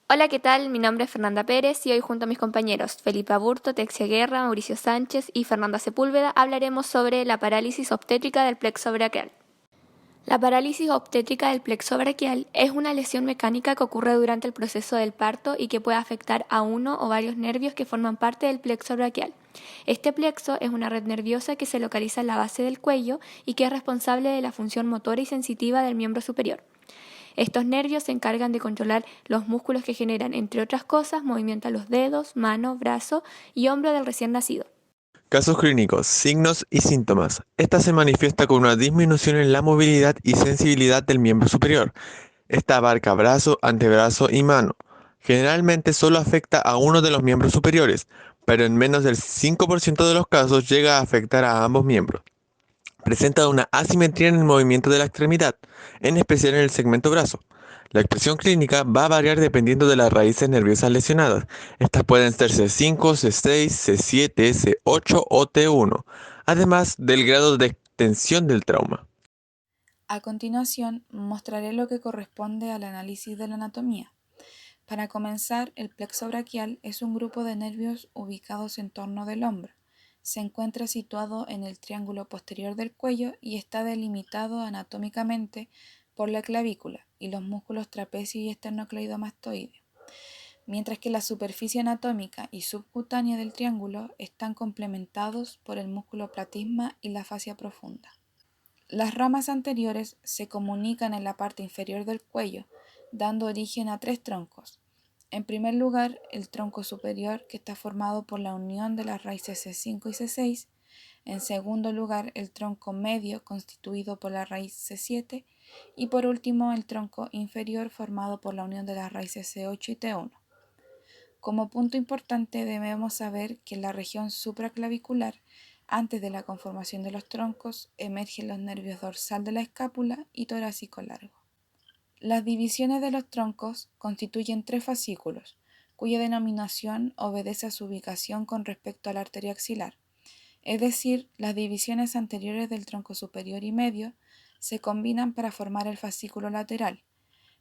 Hola, ¿qué tal? Mi nombre es Fernanda Pérez y hoy junto a mis compañeros Felipe Aburto, Texia Guerra, Mauricio Sánchez y Fernanda Sepúlveda hablaremos sobre la parálisis obstétrica del plexo braquial. La parálisis obstétrica del plexo braquial es una lesión mecánica que ocurre durante el proceso del parto y que puede afectar a uno o varios nervios que forman parte del plexo braquial. Este plexo es una red nerviosa que se localiza en la base del cuello y que es responsable de la función motora y sensitiva del miembro superior. Estos nervios se encargan de controlar los músculos que generan, entre otras cosas, movimiento a los dedos, mano, brazo y hombro del recién nacido. Casos clínicos, signos y síntomas. Esta se manifiesta con una disminución en la movilidad y sensibilidad del miembro superior. Esta abarca brazo, antebrazo y mano. Generalmente solo afecta a uno de los miembros superiores, pero en menos del 5% de los casos llega a afectar a ambos miembros. Presenta una asimetría en el movimiento de la extremidad, en especial en el segmento brazo. La expresión clínica va a variar dependiendo de las raíces nerviosas lesionadas. Estas pueden ser C5, C6, C7, C8 o T1, además del grado de extensión del trauma. A continuación, mostraré lo que corresponde al análisis de la anatomía. Para comenzar, el plexo braquial es un grupo de nervios ubicados en torno del hombro. Se encuentra situado en el triángulo posterior del cuello y está delimitado anatómicamente por la clavícula y los músculos trapecio y esternocleidomastoide, mientras que la superficie anatómica y subcutánea del triángulo están complementados por el músculo platisma y la fascia profunda. Las ramas anteriores se comunican en la parte inferior del cuello, dando origen a tres troncos. En primer lugar, el tronco superior, que está formado por la unión de las raíces C5 y C6. En segundo lugar, el tronco medio, constituido por la raíz C7. Y por último, el tronco inferior, formado por la unión de las raíces C8 y T1. Como punto importante debemos saber que en la región supraclavicular, antes de la conformación de los troncos, emergen los nervios dorsal de la escápula y torácico largo. Las divisiones de los troncos constituyen tres fascículos, cuya denominación obedece a su ubicación con respecto a la arteria axilar. Es decir, las divisiones anteriores del tronco superior y medio se combinan para formar el fascículo lateral,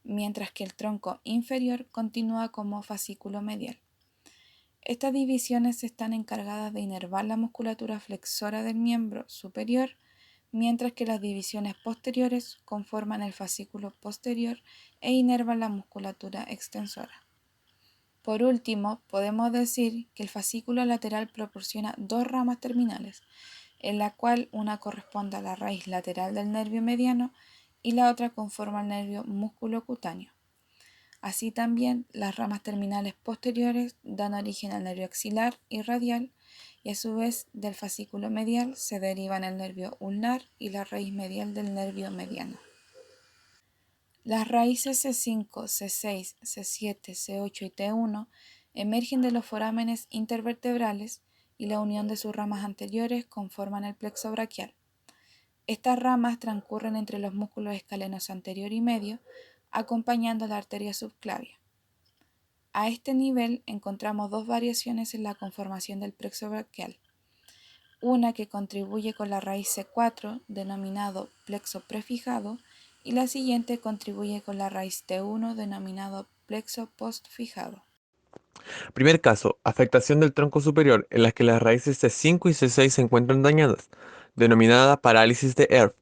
mientras que el tronco inferior continúa como fascículo medial. Estas divisiones están encargadas de inervar la musculatura flexora del miembro superior, mientras que las divisiones posteriores conforman el fascículo posterior e inervan la musculatura extensora. Por último, podemos decir que el fascículo lateral proporciona dos ramas terminales, en la cual una corresponde a la raíz lateral del nervio mediano y la otra conforma el nervio musculocutáneo. Así también, las ramas terminales posteriores dan origen al nervio axilar y radial, y a su vez del fascículo medial se derivan el nervio ulnar y la raíz medial del nervio mediano. Las raíces C5, C6, C7, C8 y T1 emergen de los forámenes intervertebrales y la unión de sus ramas anteriores conforman el plexo braquial. Estas ramas transcurren entre los músculos escalenos anterior y medio, acompañando la arteria subclavia. A este nivel encontramos dos variaciones en la conformación del plexo braquial. Una que contribuye con la raíz C4, denominado plexo prefijado, y la siguiente contribuye con la raíz T1, denominado plexo postfijado. Primer caso, afectación del tronco superior en las que las raíces C5 y C6 se encuentran dañadas, denominada parálisis de Erb.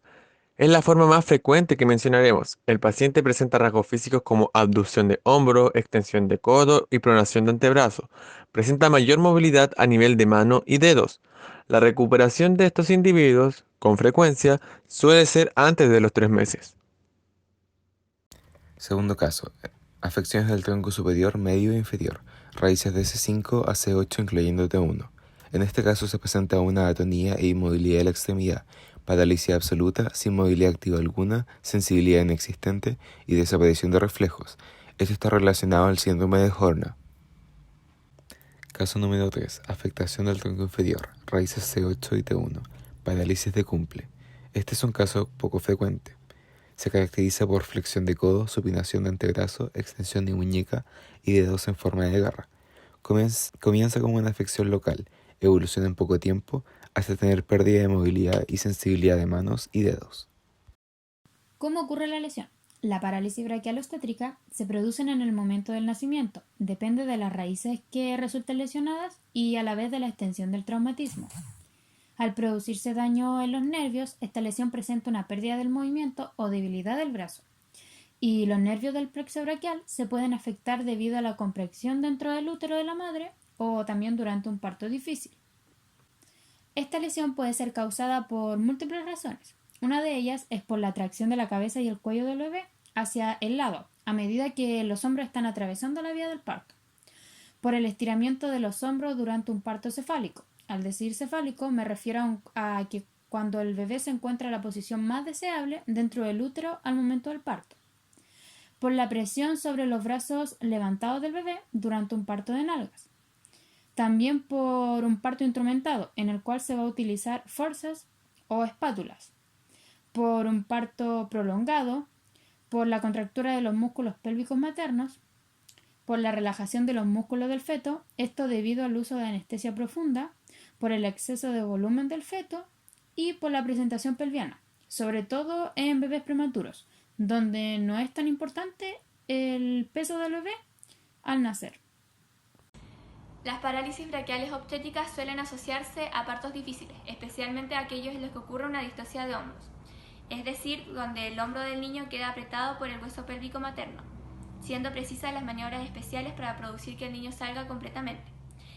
Es la forma más frecuente que mencionaremos. El paciente presenta rasgos físicos como abducción de hombro, extensión de codo y pronación de antebrazo. Presenta mayor movilidad a nivel de mano y dedos. La recuperación de estos individuos, con frecuencia, suele ser antes de los 3 meses. Segundo caso, afecciones del tronco superior, medio e inferior, raíces de C5 a C8 incluyendo T1. En este caso se presenta una atonía e inmovilidad de la extremidad, parálisis absoluta, sin movilidad activa alguna, sensibilidad inexistente y desaparición de reflejos. Esto está relacionado al síndrome de Horner. Caso número 3. Afectación del tronco inferior, raíces C8 y T1, parálisis de Kumple. Este es un caso poco frecuente. Se caracteriza por flexión de codo, supinación de antebrazo, extensión de muñeca y dedos en forma de garra. Comienza como una afección local, evoluciona en poco tiempo hasta tener pérdida de movilidad y sensibilidad de manos y dedos. ¿Cómo ocurre la lesión? La parálisis braquial obstétrica se producen en el momento del nacimiento, depende de las raíces que resulten lesionadas y a la vez de la extensión del traumatismo. Al producirse daño en los nervios, esta lesión presenta una pérdida del movimiento o debilidad del brazo. Y los nervios del plexo braquial se pueden afectar debido a la compresión dentro del útero de la madre o también durante un parto difícil. Esta lesión puede ser causada por múltiples razones. Una de ellas es por la tracción de la cabeza y el cuello del bebé hacia el lado, a medida que los hombros están atravesando la vía del parto. Por el estiramiento de los hombros durante un parto cefálico. Al decir cefálico me refiero a que cuando el bebé se encuentra en la posición más deseable dentro del útero al momento del parto. Por la presión sobre los brazos levantados del bebé durante un parto de nalgas. También por un parto instrumentado, en el cual se va a utilizar forceps o espátulas. Por un parto prolongado, por la contractura de los músculos pélvicos maternos, por la relajación de los músculos del feto, esto debido al uso de anestesia profunda, por el exceso de volumen del feto y por la presentación pelviana, sobre todo en bebés prematuros, donde no es tan importante el peso del bebé al nacer. Las parálisis braquiales obstétricas suelen asociarse a partos difíciles, especialmente aquellos en los que ocurre una distosia de hombros, es decir, donde el hombro del niño queda apretado por el hueso pélvico materno, siendo precisas las maniobras especiales para producir que el niño salga completamente.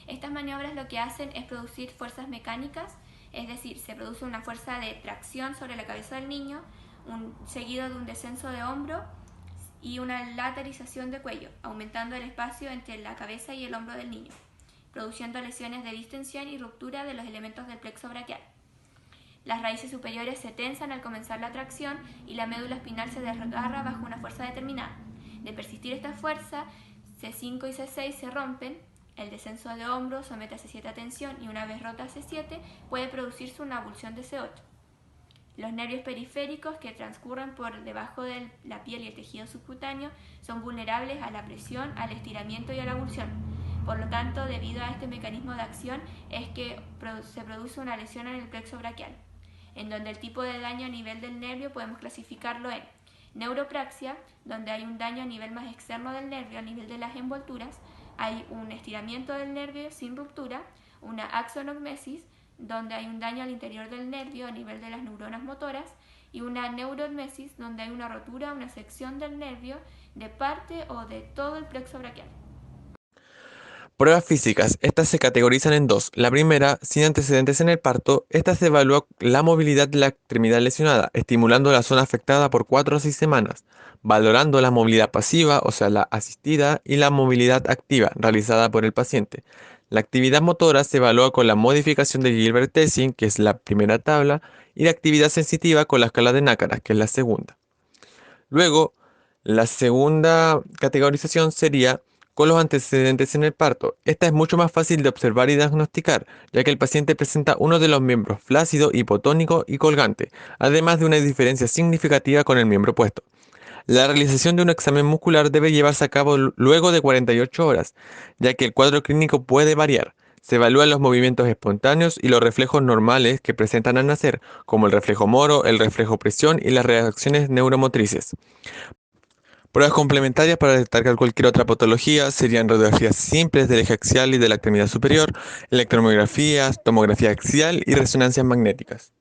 Estas maniobras lo que hacen es producir fuerzas mecánicas, es decir, se produce una fuerza de tracción sobre la cabeza del niño, seguido de un descenso de hombro y una lateralización de cuello, aumentando el espacio entre la cabeza y el hombro del niño, produciendo lesiones de distensión y ruptura de los elementos del plexo braquial. Las raíces superiores se tensan al comenzar la tracción y la médula espinal se desgarra bajo una fuerza determinada. De persistir esta fuerza, C5 y C6 se rompen, el descenso de hombro somete a C7 a tensión y una vez rota C7 puede producirse una avulsión de C8. Los nervios periféricos que transcurren por debajo de la piel y el tejido subcutáneo son vulnerables a la presión, al estiramiento y a la avulsión. Por lo tanto, debido a este mecanismo de acción es que se produce una lesión en el plexo braquial, en donde el tipo de daño a nivel del nervio podemos clasificarlo en neuropraxia, donde hay un daño a nivel más externo del nervio, a nivel de las envolturas, hay un estiramiento del nervio sin ruptura, una axonogmesis, donde hay un daño al interior del nervio a nivel de las neuronas motoras, y una neuroedmesis, donde hay una rotura, una sección del nervio de parte o de todo el plexo braquial. Pruebas físicas. Estas se categorizan en dos. La primera, sin antecedentes en el parto. Esta se evalúa la movilidad de la extremidad lesionada, estimulando la zona afectada por 4 o 6 semanas, valorando la movilidad pasiva, o sea, la asistida, y la movilidad activa, realizada por el paciente. La actividad motora se evalúa con la modificación de Gilbert-Tessing, que es la primera tabla, y la actividad sensitiva con la escala de Nácaras, que es la segunda. Luego, la segunda categorización sería con los antecedentes en el parto. Esta es mucho más fácil de observar y diagnosticar, ya que el paciente presenta uno de los miembros flácido, hipotónico y colgante, además de una diferencia significativa con el miembro opuesto. La realización de un examen muscular debe llevarse a cabo luego de 48 horas, ya que el cuadro clínico puede variar. Se evalúan los movimientos espontáneos y los reflejos normales que presentan al nacer, como el reflejo moro, el reflejo presión y las reacciones neuromotrices. Pruebas complementarias para detectar cualquier otra patología serían radiografías simples del eje axial y de la extremidad superior, electromiografías, tomografía axial y resonancias magnéticas.